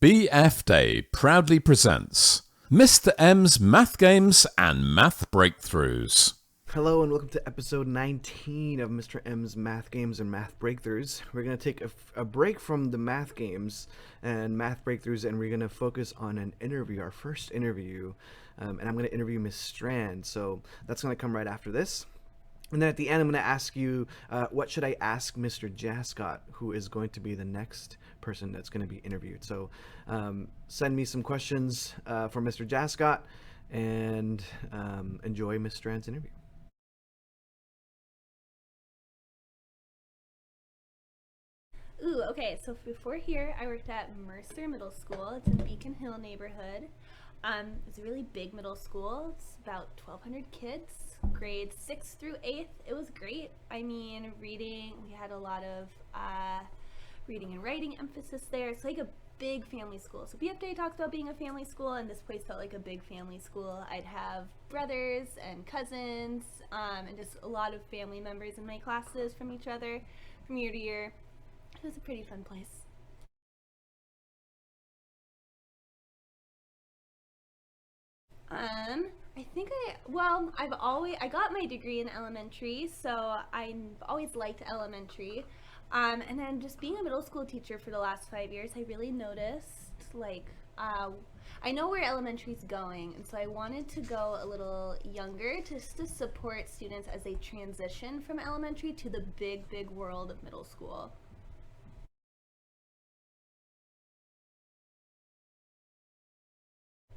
BF Day proudly presents Mr. M's Math Games and Math Breakthroughs. Hello and welcome to episode 19 of Mr. M's Math Games and Math Breakthroughs. We're going to take a break from the math games and math breakthroughs, and we're going to focus on an interview, our first interview, and I'm going to interview Miss Strand. So that's going to come right after this. And then at the end, I'm going to ask you, what should I ask Mr. Jascott, who is going to be the next person that's going to be interviewed. So send me some questions for Mr. Jascott, and enjoy Miss Strand's interview. Ooh, okay, so before here, I worked at Mercer Middle School. It's in Beacon Hill neighborhood. It's a really big middle school. It's about 1,200 kids, grades 6th through 8th. It was great. I mean, reading, we had a lot of reading and writing emphasis there. It's like a big family school. So BF Day talks about being a family school, and this place felt like a big family school. I'd have brothers and cousins, and just a lot of family members in my classes from each other from year to year. It was a pretty fun place. I think I got my degree in elementary, so I've always liked elementary. And then just being a middle school teacher for the last 5 years, I really noticed, I know where elementary's going, and so I wanted to go a little younger just to support students as they transition from elementary to the big, big world of middle school.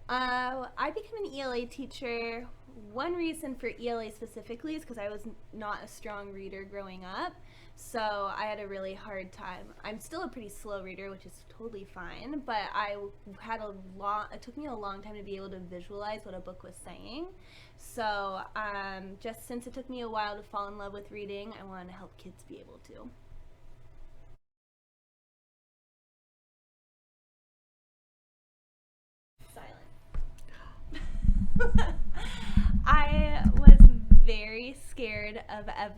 I became an ELA teacher. One reason for ELA specifically is because I was not a strong reader growing up, so I had a really hard time. I'm still a pretty slow reader, which is totally fine, but it took me a long time to be able to visualize what a book was saying. So just since it took me a while to fall in love with reading, I wanted to help kids be able to. I was very scared of I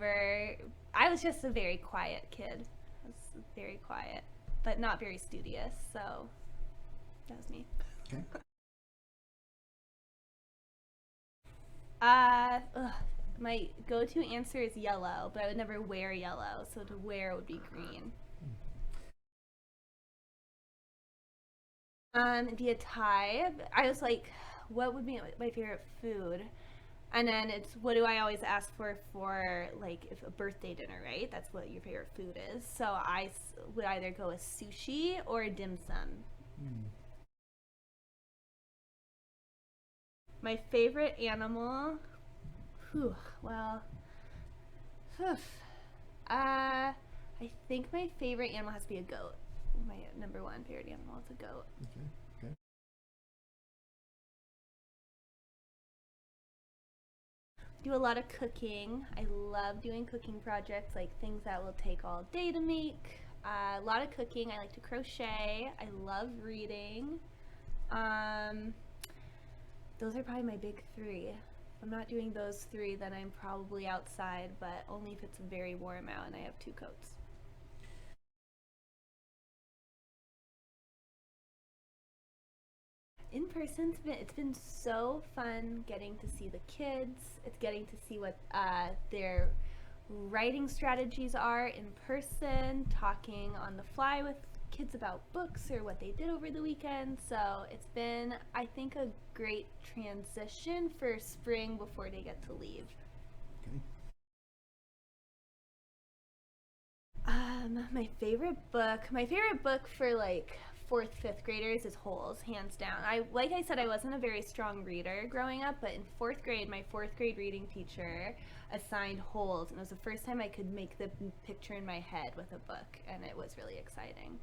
was just a very quiet kid. I was very quiet, but not very studious, so that was me. Okay. My go-to answer is yellow, but I would never wear yellow, so to wear would be green. It'd be a tie. I was like, what would be my favorite food? And then it's, what do I always ask for like if a birthday dinner, right? That's what your favorite food is. So I would either go with sushi or a dim sum. My favorite animal, I think my favorite animal has to be a goat. My number one favorite animal is a goat. Okay. Do a lot of cooking. I love doing cooking projects, like things that will take all day to make. A lot of cooking. I like to crochet. I love reading. Those are probably my big three. If I'm not doing those three, then I'm probably outside, but only if it's very warm out and I have 2 coats. In person, it's been so fun getting to see the kids. It's getting to see what their writing strategies are in person, talking on the fly with kids about books or what they did over the weekend. So it's been, I think, a great transition for spring before they get to leave. Okay. My favorite book for like 4th, 5th graders is Holes, hands down. Like I said, I wasn't a very strong reader growing up, but in 4th grade, my 4th grade reading teacher assigned Holes, and it was the first time I could make the picture in my head with a book, and it was really exciting.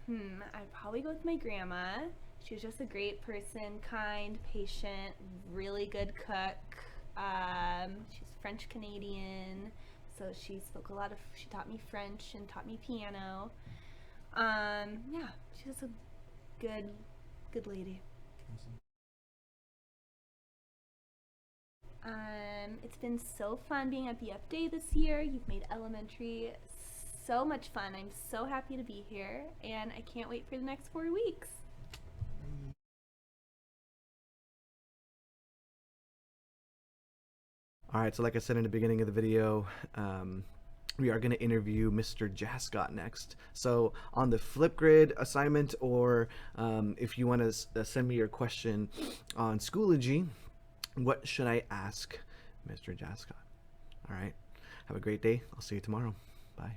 I'd probably go with my grandma. She was just a great person, kind, patient, really good cook. She's French Canadian, so she taught me French and taught me piano. Yeah, she was a good lady. It's been so fun being at BF Day this year. You've made elementary so much fun. I'm so happy to be here, and I can't wait for the next 4 weeks. All right, so like I said in the beginning of the video, we are going to interview Mr. Jascott next. So on the Flipgrid assignment, or if you want to send me your question on Schoology, what should I ask Mr. Jascott? All right, have a great day. I'll see you tomorrow. Bye.